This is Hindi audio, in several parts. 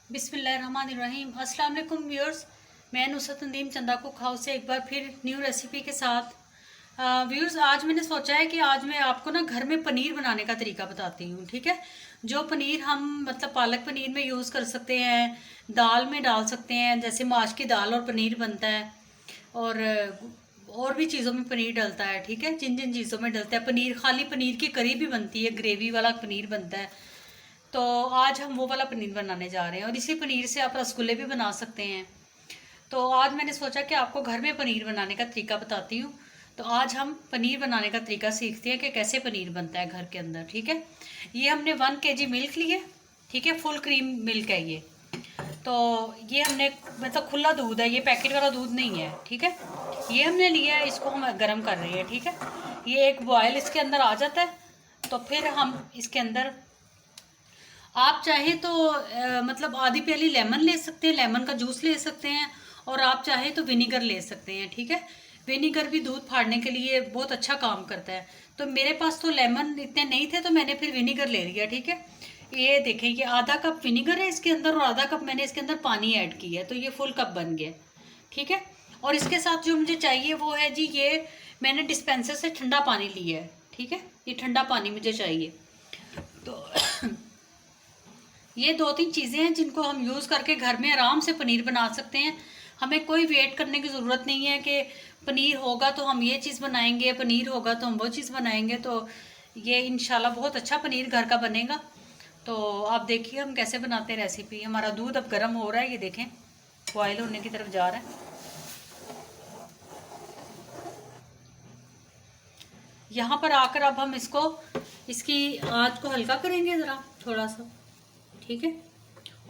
बिस्मिल्लाहिर्रहमानिर्रहीम। अस्सलाम वालेकुम व्यूअर्स, मैं नुसरत नदीम चंदा कुक हाउस से एक बार फिर न्यू रेसिपी के साथ। व्यूअर्स, आज मैंने सोचा है कि आज मैं आपको ना घर में पनीर बनाने का तरीका बताती हूँ। ठीक है, जो पनीर हम मतलब पालक पनीर में यूज़ कर सकते हैं, दाल में डाल सकते हैं, जैसे माश की दाल और पनीर बनता है, और भी चीज़ों में पनीर डलता है। ठीक है, जिन जिन चीज़ों में डलता है पनीर, खाली पनीर की करी भी बनती है, ग्रेवी वाला पनीर बनता है। तो आज हम वो वाला पनीर बनाने जा रहे हैं, और इसी पनीर से आप रसगुल्ले भी बना सकते हैं। तो आज मैंने सोचा कि आपको घर में पनीर बनाने का तरीका बताती हूँ। तो आज हम पनीर बनाने का तरीका सीखते हैं कि कैसे पनीर बनता है घर के अंदर। ठीक है, ये हमने 1 kg मिल्क ली है। ठीक है, फुल क्रीम मिल्क है ये। तो ये हमने मतलब खुला दूध है, ये पैकेट वाला दूध नहीं है। ठीक है, ये हमने लिया है, इसको हम गर्म कर रहे हैं। ठीक है, ये एक बॉयल इसके अंदर आ जाता है, तो फिर हम इसके अंदर आप चाहे तो मतलब आधी प्याली लेमन ले सकते हैं, लेमन का जूस ले सकते हैं, और आप चाहे तो विनीगर ले सकते हैं। ठीक है, विनीगर भी दूध फाड़ने के लिए बहुत अच्छा काम करता है। तो मेरे पास तो लेमन इतने नहीं थे, तो मैंने फिर विनीगर ले लिया। ठीक है, ये देखें, ये आधा कप विनीगर है इसके अंदर, और आधा कप मैंने इसके अंदर पानी ऐड किया है, तो ये फुल कप बन गया। ठीक है, और इसके साथ जो मुझे चाहिए वो है जी, ये मैंने डिस्पेंसर से ठंडा पानी लिया है। ठीक है, ये ठंडा पानी मुझे चाहिए। तो ये 2-3 चीज़ें हैं जिनको हम यूज़ करके घर में आराम से पनीर बना सकते हैं। हमें कोई वेट करने की ज़रूरत नहीं है कि पनीर होगा तो हम ये चीज़ बनाएंगे, पनीर होगा तो हम वो चीज़ बनाएंगे। तो ये इंशाल्लाह बहुत अच्छा पनीर घर का बनेगा। तो आप देखिए हम कैसे बनाते हैं रेसिपी। हमारा दूध अब गर्म हो रहा है, ये देखें बॉयल होने की तरफ जा रहा है। यहाँ पर आकर अब हम इसकी आँच को हल्का करेंगे ज़रा थोड़ा सा। ठीक है,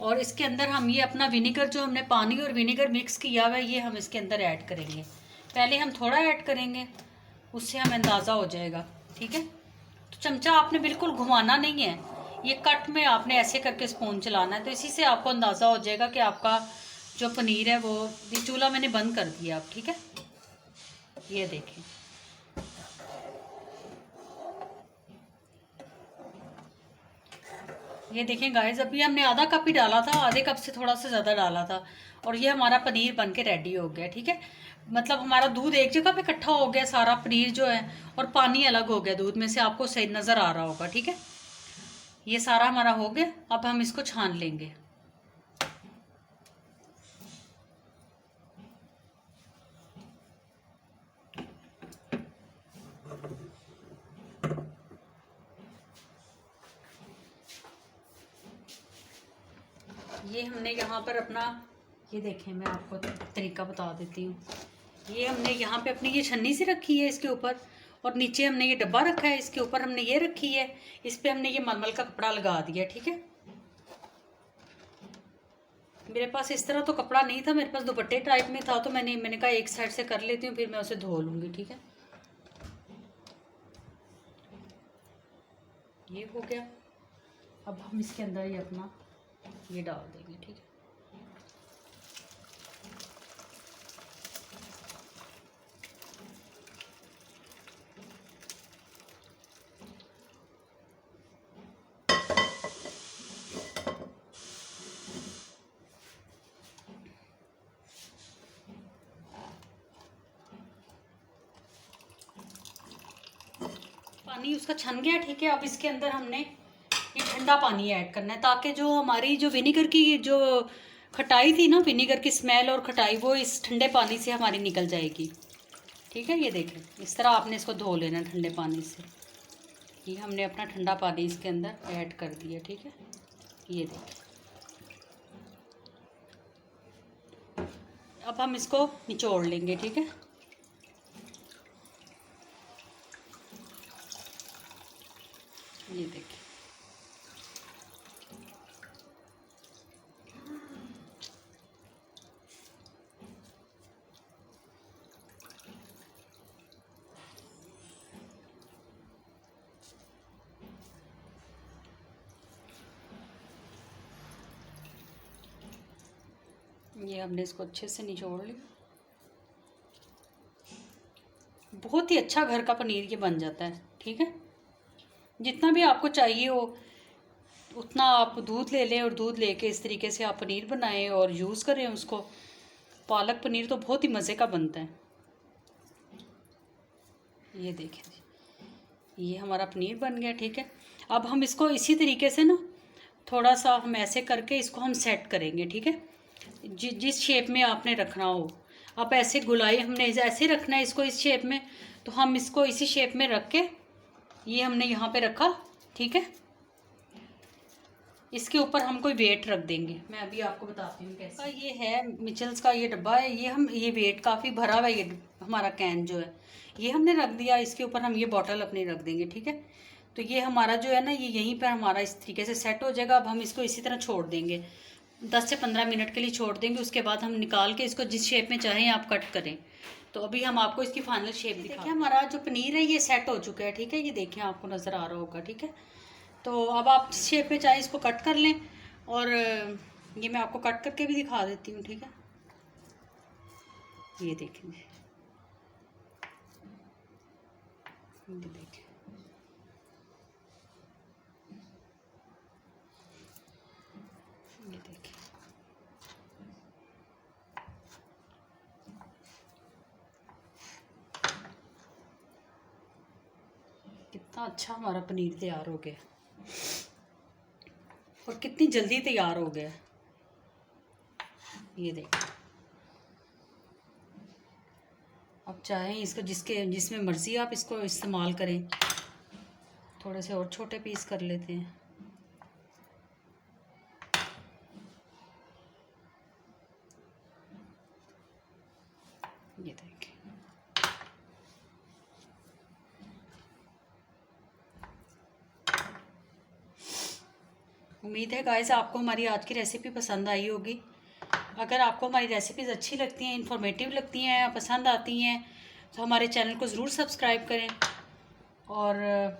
और इसके अंदर हम ये अपना विनेगर, जो हमने पानी और विनेगर मिक्स किया हुआ है, ये हम इसके अंदर ऐड करेंगे। पहले हम थोड़ा ऐड करेंगे, उससे हमें अंदाज़ा हो जाएगा। ठीक है, तो चमचा आपने बिल्कुल घुमाना नहीं है, ये कट में आपने ऐसे करके स्पून चलाना है। तो इसी से आपको अंदाज़ा हो जाएगा कि आपका जो पनीर है वो, ये चूल्हा मैंने बंद कर दिया अब। ठीक है, ये देखें, ये देखें गाइस, अभी हमने आधा कप ही डाला था, आधे कप से थोड़ा सा ज़्यादा डाला था, और ये हमारा पनीर बन के रेडी हो गया। ठीक है, मतलब हमारा दूध एक जगह पे इकट्ठा हो गया सारा पनीर जो है, और पानी अलग हो गया दूध में से, आपको सही नज़र आ रहा होगा। ठीक है, ये सारा हमारा हो गया, अब हम इसको छान लेंगे। ये हमने यहाँ पर अपना, ये देखें मैं आपको तरीका बता देती हूँ। ये हमने यहाँ पे अपनी ये छन्नी से रखी है इसके ऊपर, और नीचे हमने ये डब्बा रखा है, इसके ऊपर हमने ये रखी है, इस पे हमने ये मलमल का कपड़ा लगा दिया। ठीक है, मेरे पास इस तरह तो कपड़ा नहीं था, मेरे पास दुपट्टे टाइप में था, तो मैंने कहा एक साइड से कर लेती हूँ, फिर मैं उसे धो लूँगी। ठीक है, ये हो गया। अब हम इसके अंदर ये अपना ये डाल देंगे। ठीक है, पानी उसका छन गया। ठीक है, अब इसके अंदर हमने ये ठंडा पानी ऐड करना है, ताकि जो हमारी जो विनेगर की जो खटाई थी ना, विनेगर की स्मेल और खटाई, वो इस ठंडे पानी से हमारी निकल जाएगी। ठीक है, ये देखें, इस तरह आपने इसको धो लेना ठंडे पानी से। ये हमने अपना ठंडा पानी इसके अंदर ऐड कर दिया। ठीक है, ये देखें, अब हम इसको निचोड़ लेंगे। ठीक है, ये देखिए, ये हमने इसको अच्छे से निचोड़ लिया। बहुत ही अच्छा घर का पनीर ये बन जाता है। ठीक है, जितना भी आपको चाहिए हो, उतना आप दूध ले लें और दूध लेके इस तरीके से आप पनीर बनाएं और यूज़ करें उसको। पालक पनीर तो बहुत ही मज़े का बनता है। ये देखें जी, ये हमारा पनीर बन गया। ठीक है, अब हम इसको इसी तरीके से ना थोड़ा सा हम ऐसे करके इसको हम सेट करेंगे। ठीक है, जिस शेप में आपने रखना हो, आप ऐसे गुलाई हमने ऐसे रखना है इसको इस शेप में, तो हम इसको इसी शेप में रख के ये हमने यहाँ पे रखा। ठीक है, इसके ऊपर हम कोई वेट रख देंगे। मैं अभी आपको बताती हूँ कैसे। ये है मिचल्स का ये डब्बा है, ये वेट काफ़ी भरा हुआ है। ये हमारा कैन जो है ये हमने रख दिया, इसके ऊपर हम ये बॉटल अपनी रख देंगे। ठीक है, तो ये हमारा जो है ना ये यहीं पर हमारा इस तरीके से सेट हो जाएगा। अब हम इसको इसी तरह छोड़ देंगे, 10 से 15 मिनट के लिए छोड़ देंगे। उसके बाद हम निकाल के इसको जिस शेप में चाहें आप कट करें। तो अभी हम आपको इसकी फाइनल शेप देखिए। हमारा जो पनीर है ये सेट हो चुका है। ठीक है, ये देखें, आपको नज़र आ रहा होगा। ठीक है, तो अब आप जिस शेप में चाहे इसको कट कर लें, और ये मैं आपको कट करके भी दिखा देती हूँ। ठीक है, ये देखें, ये देखें, ये देखें। कितना अच्छा हमारा पनीर तैयार हो गया और कितनी जल्दी तैयार हो गया। ये देखें, अब चाहें इसको जिसमें मर्ज़ी आप इसको इस्तेमाल करें। थोड़े से और छोटे पीस कर लेते हैं। ये देखें, उम्मीद है गाइस आपको हमारी आज की रेसिपी पसंद आई होगी। अगर आपको हमारी रेसिपीज़ अच्छी लगती हैं, इन्फॉर्मेटिव लगती हैं, पसंद आती हैं, तो हमारे चैनल को ज़रूर सब्सक्राइब करें और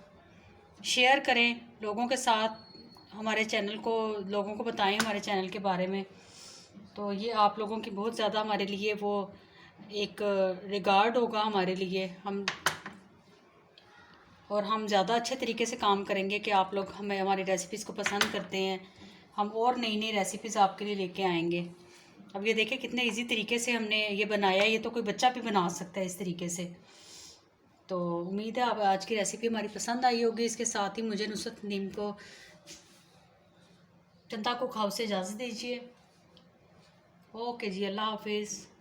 शेयर करें लोगों के साथ। हमारे चैनल को लोगों को बताएं हमारे चैनल के बारे में। तो ये आप लोगों की बहुत ज़्यादा हमारे लिए वो एक रिगार्ड होगा हमारे लिए। हम ज़्यादा अच्छे तरीके से काम करेंगे कि आप लोग हमें हमारी रेसिपीज़ को पसंद करते हैं। हम और नई नई रेसिपीज़ आपके लिए लेके आएंगे। अब ये देखें कितने इजी तरीके से हमने ये बनाया। ये तो कोई बच्चा भी बना सकता है इस तरीके से। तो उम्मीद है आप आज की रेसिपी हमारी पसंद आई होगी। इसके साथ ही मुझे नुसरत नदीम को चंदा कुक हाउस से इजाज़त दीजिए। ओके जी, अल्लाह हाफिज़।